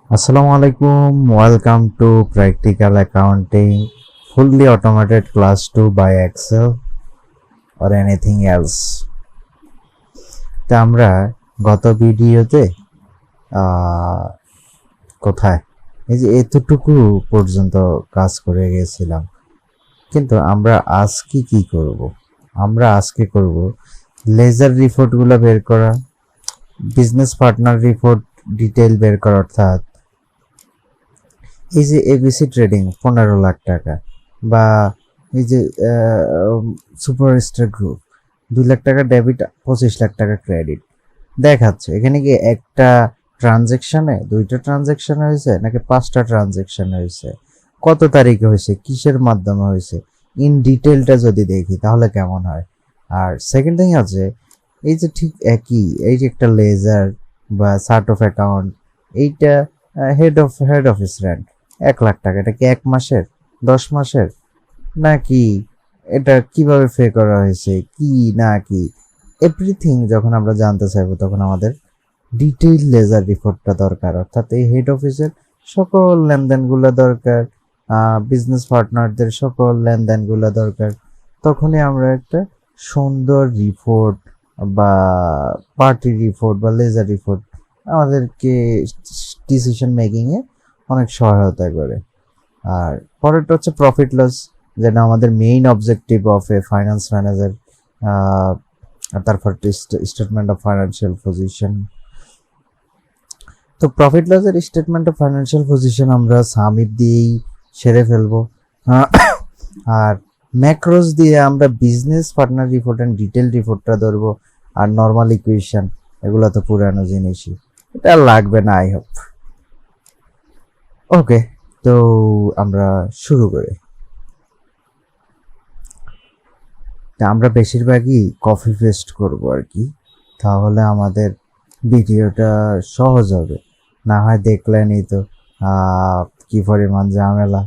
Assalamu alaikum. Welcome to Practical Accounting, fully automated class 2 by Excel or anything else. তা আমরা গত ভিডিওতে কোথায় এই যে এতটুকু পর্যন্ত কাজ করে গেছিলাম, কিন্তু আমরা আজকে কি করব? আমরা আজকে করব লেজার রিপোর্টগুলো বের করা, বিজনেস পার্টনার রিপোর্ট ডিটেল বের করা, অর্থাৎ এই যে এবিসি ট্রেডিং 15 লাখ টাকা বা এই যে সুপারস্টার গ্রুপ 2 লাখ টাকা ডেবিট 25 লাখ টাকা ক্রেডিট দেখাচ্ছে। এখানে কি একটা ট্রানজেকশনে, দুইটা ট্রানজেকশন হয়েছে নাকি 5টা ট্রানজেকশন হয়েছে, কত তারিখে হয়েছে, কিসের মাধ্যমে হয়েছে, ইন ডিটেলটা যদি দেখি তাহলে কেমন হয়। আর সেকেন্ড থিং আছে, এই যে ঠিক একই এই যে একটা লেজার বা চার্ট অফ অ্যাকাউন্ট, এইটা হেড অফিস রেন্ট 1 লাখ টাকা, এটা কি 1 মাসের, 10 মাসের, নাকি এটা কিভাবে পে করা হয়েছে, কি না কি এভরিথিং যখন আমরা জানতে চাইবো তখন আমাদের ডিটেইল লেজার রিপোর্টটা দরকার। অর্থাৎ এই হেড অফিসের সকল লেনদেনগুলো দরকার, বিজনেস পার্টনারদের সকল লেনদেনগুলো দরকার। তখনই আমরা একটা সুন্দর রিপোর্ট বা পার্টি রিপোর্ট বা লেজার রিপোর্ট আমাদেরকে ডিসিশন মেকিংয়ে অনেক সহায়তা করে। আর পরেরটা হচ্ছে প্রফিট লস, যেটা আমাদের main objective of A finance manager. তারপর স্টেটমেন্ট অফ ফাইন্যান্সিয়াল পজিশন। তো প্রফিট লসের স্টেটমেন্ট অফ ফাইন্যান্সিয়াল পজিশন আমরা সামিট দিয়েই সেরে ফেলবো। আর ম্যাক্রোস দিয়ে আমরা business partner report and detail রিপোর্টটা ধরবো। আর নর্মাল ইকুয়েশন, এগুলো তো পুরানো জিনিসই, এটা লাগবে না আই হোপ। ওকে, তো আমরা শুরু করি। আমরা বেশিরভাগই কপি পেস্ট করব আর কি, তাহলে আমাদের ভিডিওটা সহজ হবে। না হয় দেখলেনই তো কি পরিমাণ ঝামেলা,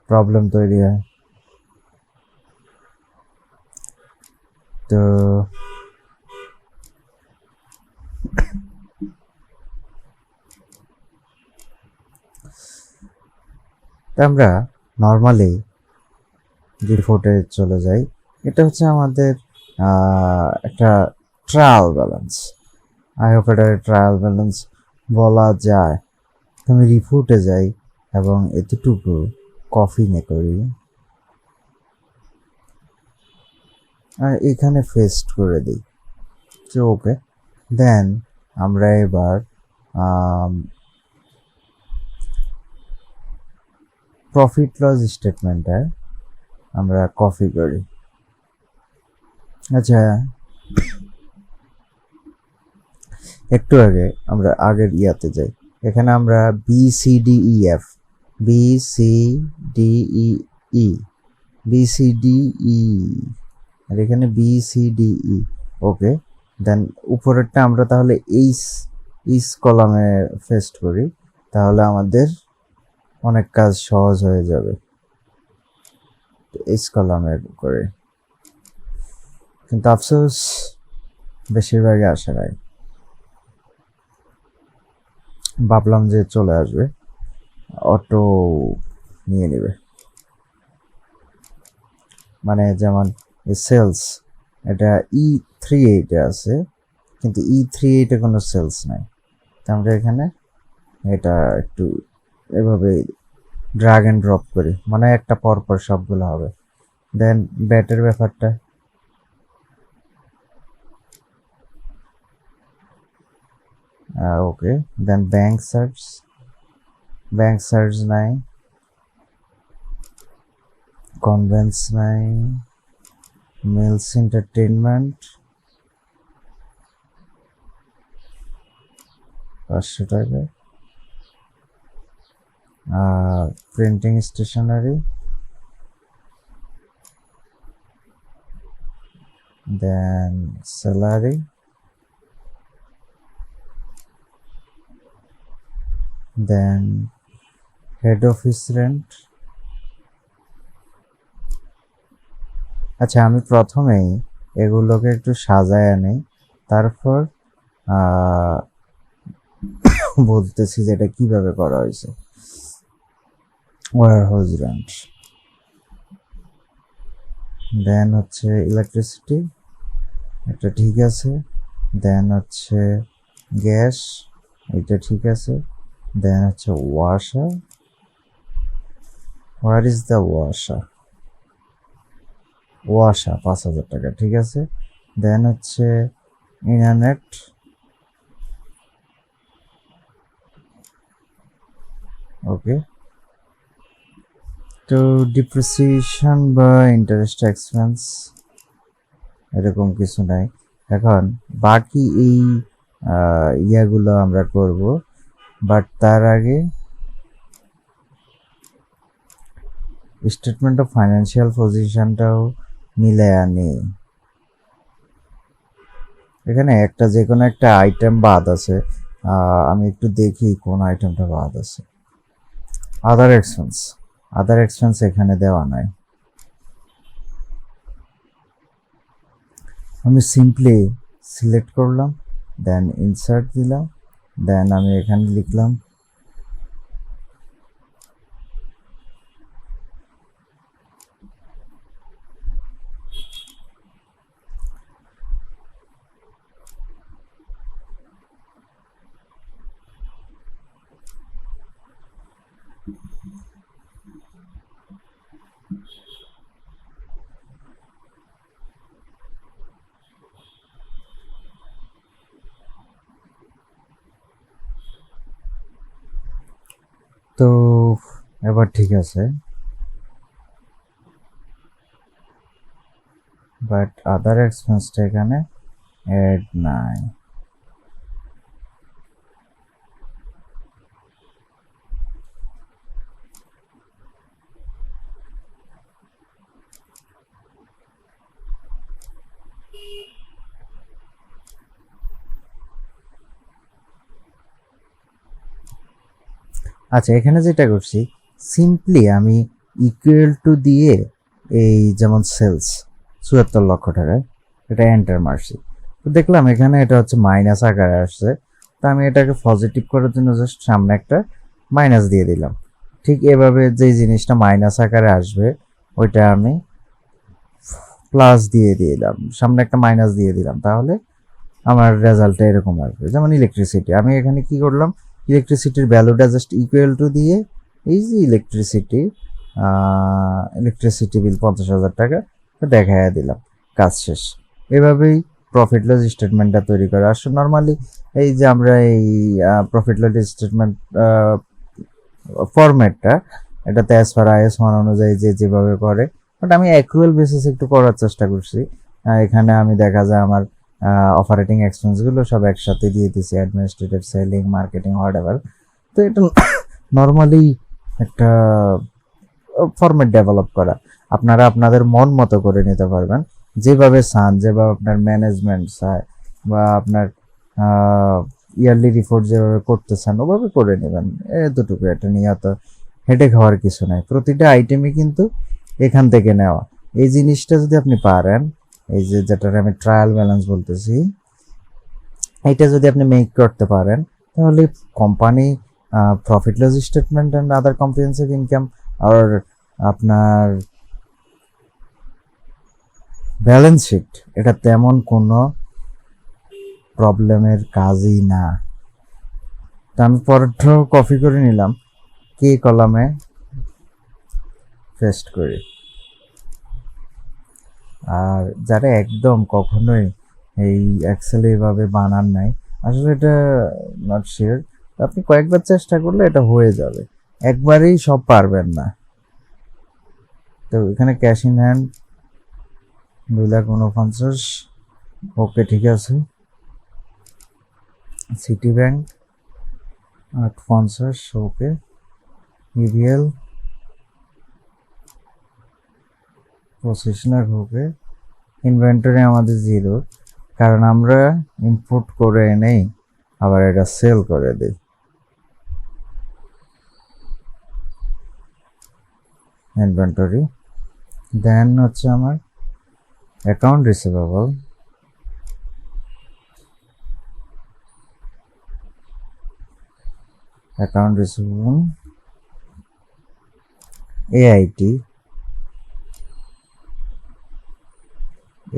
প্রবলেম তৈরি হয়। তো আমরা নর্মালি রিপোর্টে চলে যাই। এটা হচ্ছে আমাদের একটা ট্রায়াল ব্যালেন্স, আই হোপ এটা ট্রায়াল ব্যালেন্স বলা যায়। আমি রিপোর্টে যাই এবং এতটুকু কপি নে করি আর এখানে পেস্ট করে দিই। তো ওকে, দেন আমরা এবার প্রফিট লস স্টেটমেন্টটা আমরা কপি করি। আচ্ছা, একটু আগে আমরা আগের ইয়াতে যাই। এখানে আমরা BCDEF, BCDEE, BCDE, আর এখানে BCDE। ওকে, দেন উপরেরটা আমরা তাহলে এইচ কলামে পেস্ট করি, তাহলে আমাদের অনেক কাজ সহজ হয়ে যাবে। এইচ কলামে করে, কিন্তু আফসোস বেশিরভাগই আসে নাই। ভাবলাম যে চলে আসবে, অটো নিয়ে নেবে। মানে যেমন সেলস, এটা E38 আছে, কিন্তু E38 কোনো সেলস নাই। তো আমরা এখানে এটা একটু এভাবে ড্রাগ অ্যান্ড ড্রপ করি, মানে একটা পরপর সবগুলো হবে। দেন ব্যাটের ব্যাপারটা ওকে, দেন ব্যাংক সার্চ নাই, কনভেন্স নাই, মিলস এন্টারটেনমেন্ট 500 টাকা, প্রিন্টিং স্টেশনারি, দেন স্যালারি, দেন হেড অফিস রেন্ট। আচ্ছা, আমি প্রথমেই এগুলোকে একটু সাজায় আনি, তারপর বলতেছি যে এটা কিভাবে করা হয়েছে। ওয়ার হাউস রেন্ট, দেন হচ্ছে ইলেকট্রিসিটি, এটা ঠিক আছে, দেন হচ্ছে গ্যাস, এটা ঠিক আছে, দেন হচ্ছে washer, where is the washer, washer 5,000 টাকা, ঠিক আছে। দেন হচ্ছে ইন্টারনেট, ওকে। তো ডিপ্রিসিয়েশন বা ইন্টারেস্ট এক্সপেন্স এরকম কিছু নাই। এখন বাকি এই ইয়াগুলো আমরা করব, বাট তার আগে স্টেটমেন্ট অফ ফাইন্যান্সিয়াল পজিশনটাও মিলে আনি। এখানে একটা যে কোনো একটা আইটেম বাদ আছে, আমি একটু দেখি কোন আইটেমটা বাদ আছে। আদার এক্সপেন্স, আদার এক্সপেন্স এখানে দেওয়া নাই। আমি সিম্পলি সিলেক্ট করলাম, দেন ইনসার্ট দিলাম, দেন আমি এখানে লিখলাম তো এবার ঠিক আছে, বাট আদার এক্সপেন্সটা এখানে অ্যাড নাই। আচ্ছা, এখানে যেটা করছি সিম্পলি আমি ইকুয়াল টু দিয়ে এই যেমন সেলস ৭৪ লক্ষ টাকায় এটা এন্টার মারছি, তো দেখলাম এখানে এটা হচ্ছে মাইনাস আকারে আসছে। তো আমি এটাকে পজিটিভ করার জন্য জাস্ট সামনে একটা মাইনাস দিয়ে দিলাম। ঠিক এভাবে যে জিনিসটা মাইনাস আকারে আসবে ওইটা আমি প্লাস দিয়ে দিলাম, সামনে একটা মাইনাস দিয়ে দিলাম, তাহলে আমার রেজাল্টটা এরকম আসবে। যেমন ইলেকট্রিসিটি, আমি এখানে কি করলাম, ইলেকট্রিসিটির ভ্যালুটা জাস্ট ইকুয়াল টু দিয়ে এই যে ইলেকট্রিসিটি বিল 50,000 টাকা দেখাইয়া দিলাম, কাজ শেষ। এভাবেই প্রফিট লস স্টেটমেন্টটা তৈরি করা। আসলে নর্মালি এই যে আমরা এই প্রফিট লস স্টেটমেন্ট ফরম্যাটটা এটাতে অ্যাজ পার আইএস 1 অনুযায়ী যে যেভাবে করে, বাট আমি অ্যাক্রুয়াল বেসিস একটু করার চেষ্টা করছি। এখানে আমি দেখা যায় আমার অপারেটিং এক্সপেন্সগুলো সব একসাথে দিয়ে দিছি, অ্যাডমিনিস্ট্রেটিভ, সেলিং, মার্কেটিং, হোয়াটএভার। তো এটা নর্মালি একটা ফরম্যাট ডেভেলপ করা, আপনারা আপনাদের মন মতো করে নিতে পারবেন, যেভাবে চান, যেভাবে আপনার ম্যানেজমেন্ট চায় বা আপনার ইয়ারলি রিপোর্ট যেভাবে করতে চান ওভাবে করে নেবেন। এতটুকু, এটা নিয়ে অত হেডেক হওয়ার কিছু নাই। প্রতিটা আইটেমই কিন্তু এখান থেকে নেওয়া। এই জিনিসটা যদি আপনি পারেন, এই যে যেটার আমি ট্রায়াল ব্যালেন্স বলতেছি, এটা যদি আপনি মেক করতে পারেন, তাহলে company profit loss statement and other comprehensive income আর আপনার ব্যালেন্স শিট, এটা তেমন কোনো প্রবলেমের কাজই না। তো আমি পরেরটাও কপি করে নিলাম, কে কলামে পেস্ট করি। আর যারা একদম কখনোই এই এক্সেলে এভাবে বানান নাই, আসলে এটা নট শিওর, আপনি কয়েকবার চেষ্টা করলে এটা হয়ে যাবে, একবারেই সব পারবেন না। তো এখানে ক্যাশ ইন হ্যান্ড 2,49,000, ওকে ঠিক আছে। সিটি ব্যাংক 8,50, ওকে। ইভিএল 25 লাখ, ওকে। ইনভেন্টরি আমাদের 0, কারণ আমরা ইনপুট করে নেই আবার এটা সেল করে দিই। ইনভেন্টরি, দেন হচ্ছে আমার account receivable, account receivable AIT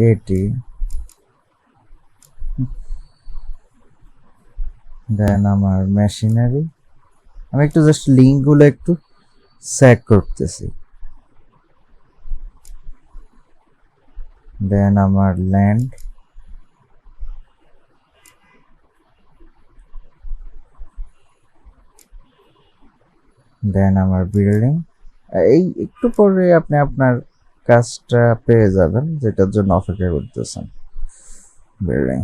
AT, দেন আমার মেশিনারি। আমি একটু জাস্ট লিঙ্কগুলো একটু চেক করতেছি। দেন আমার ল্যান্ড, দেন আমার বিল্ডিং। এই একটু পরে আপনি আপনার কাজটা পেয়ে যাবেন যেটার জন্য অপেক্ষা করতেছেন। বিল্ডিং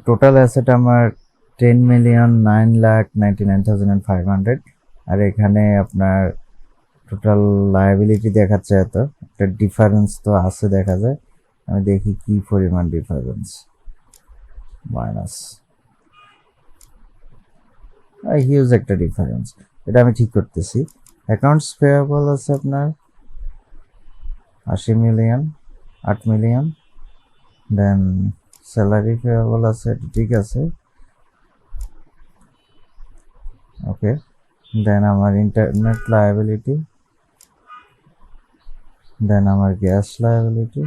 টোটাল অ্যাসেট আমার 10,09,99,500, আর এখানে আপনার টোটাল লায়াবিলিটি দেখাচ্ছে এত, একটা ডিফারেন্স তো আছে দেখা যায়। আমি দেখি কি পরিমাণ ডিফারেন্স, মাইনাস হিউজ একটা ডিফারেন্স। এটা আমি ঠিক করতেছি। অ্যাকাউন্টস পেয়েবল আছে আপনার 80 মিলিয়ন, 8 মিলিয়ন। দেন স্যালারি পেয়েবল আছে, এটা ঠিক আছে, ওকে। দেন আমার ইন্টারনেট লায়াবিলিটি, দেন আমার গ্যাস লায়াবিলিটি,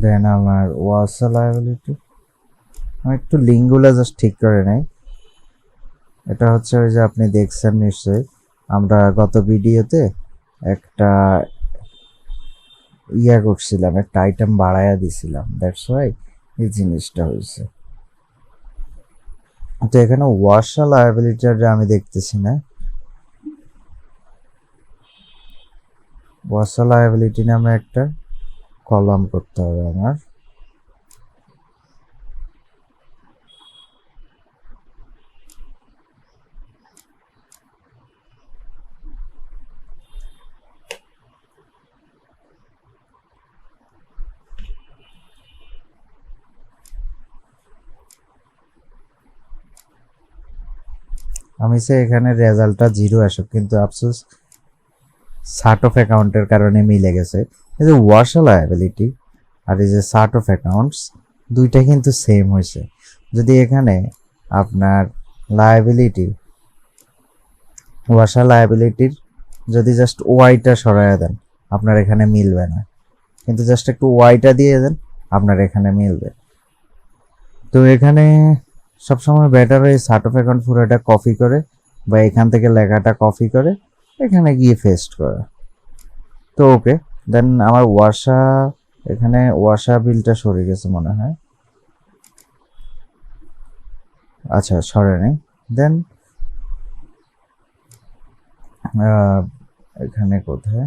দেন আমার ওয়াসা লায়াবিলিটি। আমি একটু লিঙ্কগুলো জাস্ট ঠিক করে নেই। এটা হচ্ছে ওই যে আপনি দেখছেন নিশ্চয়ই, আমরা গত ভিডিওতে একটা করছিলাম, একটা আইটেম বাড়াইয়া দিছিলাম, দ্যাটস ওয়াই এই জিনিসটা হয়েছে। তো এখানে ওয়াসা লায়াবিলিটিটা আমি দেখতেছি না। ওয়াসা লায়াবিলিটি নামে একটা কলাম করতে হবে আমার। আমি চাই এখানে রেজাল্টটা 0 আসুক, কিন্তু আফসোস চার্ট অফ অ্যাকাউন্টের কারণে মিলে গেছে। এই যে ওয়াসা লায়াবিলিটি আর এই যে চার্ট অফ অ্যাকাউন্টস, দুইটা কিন্তু সেম হয়েছে। যদি এখানে আপনার লায়াবিলিটি, ওয়াসা লায়াবিলিটির যদি জাস্ট ওয়াইটা সরাইয়া দেন, আপনার এখানে মিলবে না, কিন্তু জাস্ট একটু ওয়াইটা দিয়ে দেন, আপনার এখানে মিলবে। তো এখানে সবসময় বেটার হয় চার্ট অফ অ্যাকাউন্ট পুরোটা কপি করে বা এখান থেকে লেখাটা কপি করে এখানে গিয়ে পেস্ট করা। তো ওকে, দেন আমার ওয়াসা, এখানে ওয়াসা বিলটা সরে গেছে মনে হয়, আচ্ছা সরে নেই। দেন এখানে কোথায়,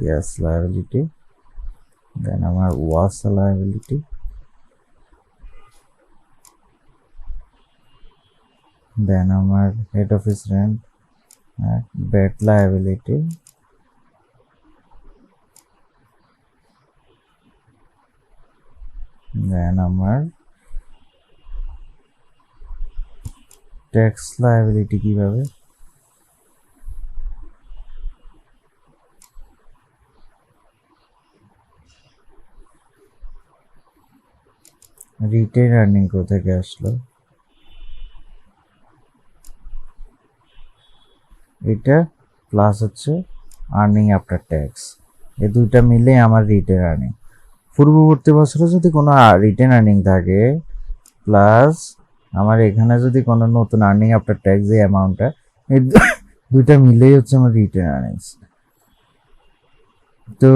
গ্যাস লায়াবিলিটি, দেন আমার ওয়াসা লায়াবিলিটি, দেন আমার head office rent, bad liability, then আমার ট্যাক্স লায়াবিলিটি কিভাবে, রিটেন আর্নিং কোথেকে আসলো, এটা প্লাস হচ্ছে আর্নিং আফটার ট্যাক্স, এই দুইটা মিলে আমার রিটেন আর্নিং। পূর্ববর্তী বছরে যদি কোনো রিটেন আর্নিং থাকে প্লাস আমার এখানে যদি কোনো নতুন আর্নিং আফটার ট্যাক্স যে অ্যামাউন্টটা, এই দুইটা মিলেই হচ্ছে আমার রিটেন আর্নিংস। তো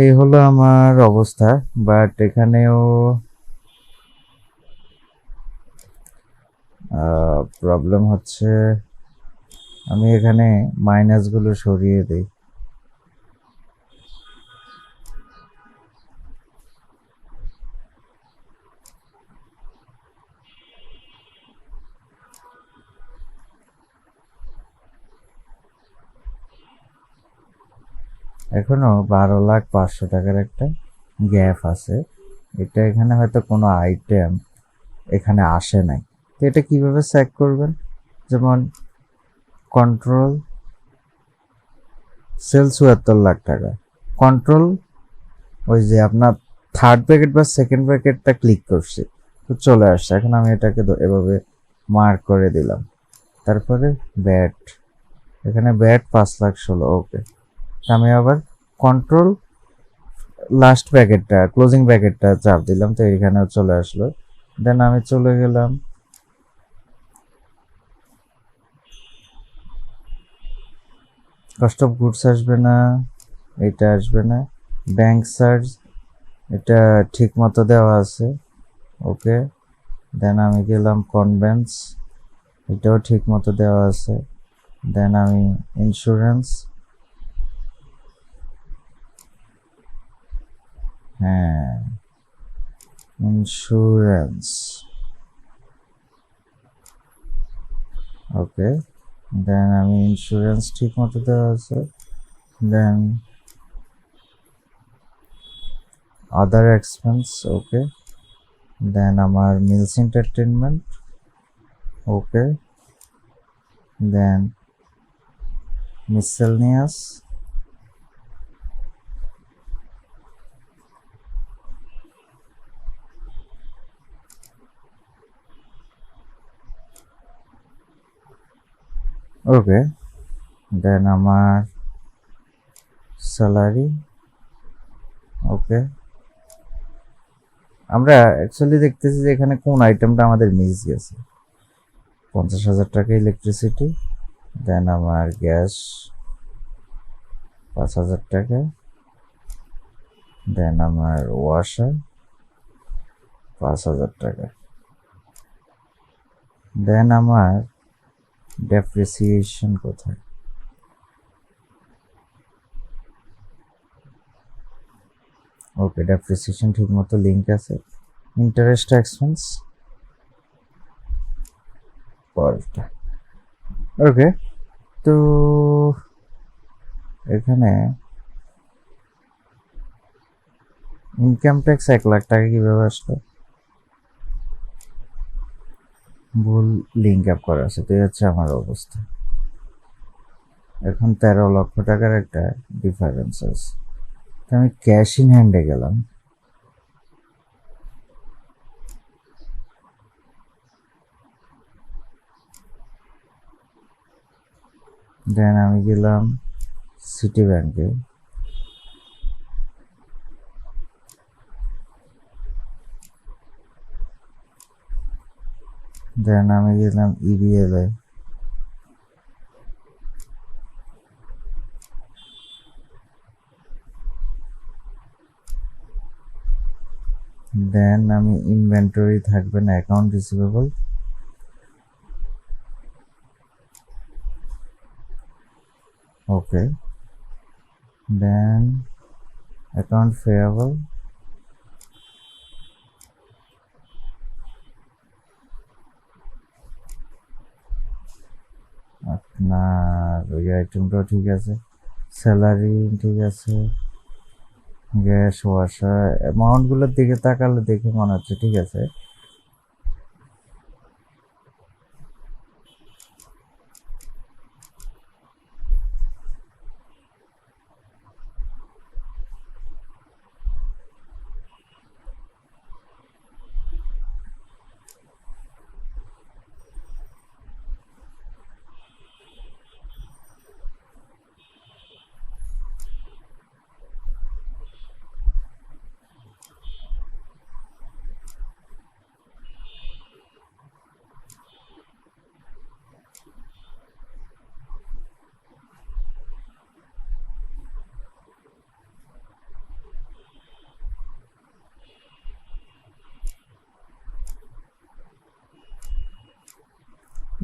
এই হলো আমার অবস্থা, বাট এখানেও প্রবলেম হচ্ছে, আমি এখানে মাইনাসগুলো সরিয়ে দিই। এখনো 12,05,000 টাকার একটা গ্যাপ আছে, এটা এখানে হয়তো কোনো আইটেম এখানে আসে নাই। তো এটা কিভাবে চেক করবেন? যেমন কন্ট্রোল সেল ৭৪ লাখ টাকা, কন্ট্রোল ওই যে আপনার থার্ড ব্র্যাকেট বা সেকেন্ড ব্র্যাকেটটা ক্লিক করছি, তো চলে আসছে। এখন আমি এটাকে এভাবে মার্ক করে দিলাম। তারপরে ব্যাট, এখানে ব্যাট ৫,১৬,০০০। ওকে, আমি আবার কন্ট্রোল লাস্ট ব্র্যাকেটটা ক্লোজিং ব্র্যাকেটটা চাপ দিলাম, তো এখানেও চলে আসলো। দেন আমি চলে গেলাম কস্ট অফ গুডস, আসবে না, এটা আসবে না। ব্যাংক চার্জ এটা ঠিক মতো দেওয়া আছে, ওকে। দেন আমি গেলাম কনভেন্স, এটাও ঠিক মতো দেওয়া আছে। দেন আমি ইন্স্যুরেন্স, হ্যাঁ ইন্স্যুরেন্স, ওকে। দেন আমি ইন্স্যুরেন্স ঠিক মতো দেওয়া আছে। দেন আদার এক্সপেন্স, ওকে। দেন আমার মিলস এন্টারটেনমেন্ট, ওকে। দেন মিসেলনিয়াস, ওকে। দেন আমার স্যালারি, ওকে। আমরা অ্যাকচুয়ালি দেখতেছি যে এখানে কোন আইটেমটা আমাদের মিস গেছে। ৫০,০০০ টাকা ইলেকট্রিসিটি। দেন আমার গ্যাস ৫,০০০ টাকা। দেন আমার ওয়াশার ৫,০০০ টাকা। দেন আমার ডেপ্রিসিয়েশন কোথায়? ওকে, ডেপ্রিসিয়েশন ঠিক মতো লিঙ্ক আছে। ইন্টারেস্ট এক্সপেন্স পরেরটা, ওকে। তো এখানে ইনকাম ট্যাক্স ১,০০,০০০ টাকা কিভাবে আসলো? ভুল লিঙ্ক আপ করা আছে, তো হচ্ছে আমার অবস্থা। এখন ১৩ লক্ষ টাকার একটা ডিফারেন্স আছে। তো আমি ক্যাশ ইন হ্যান্ডে গেলাম, দেন আমি গেলাম সিটি ব্যাংকে, দেন আমি গেলাম ইবিএল এ, দেন আমি ইনভেন্টরি থাকবে না, অ্যাকাউন্ট রিসিভেবল, ওকে। দেন অ্যাকাউন্ট পেয়েবল, আপনার ওই আইটেমটাও ঠিক আছে, স্যালারি ঠিক আছে, গ্যাস ওয়াশার অ্যামাউন্টগুলোর দিকে তাকালে দেখে মনে হচ্ছে ঠিক আছে।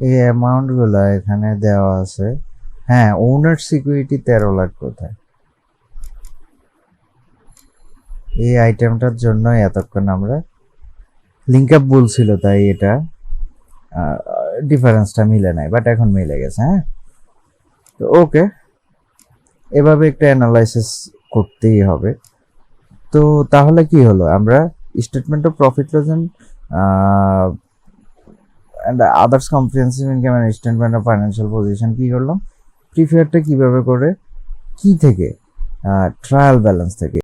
এই অ্যামাউন্টগুলো এখানে দেওয়া আছে। হ্যাঁ, ওনার সিকিউরিটি ১৩ লাখ কোথায়? এই আইটেমটার জন্য এতক্ষণ আমরা লিঙ্ক আপ বলছিল, তাই এটা ডিফারেন্সটা মিলে নাই, বাট এখন মিলে গেছে। হ্যাঁ, তো ওকে, এভাবে একটা অ্যানালাইসিস করতেই হবে। তো তাহলে কি হলো, আমরা statement of profit loss and others comprehensive income and statement of financial position কি করলাম, প্রিফেয়ারটা কিভাবে করে, কি থেকে, ট্রায়াল ব্যালেন্স থেকে।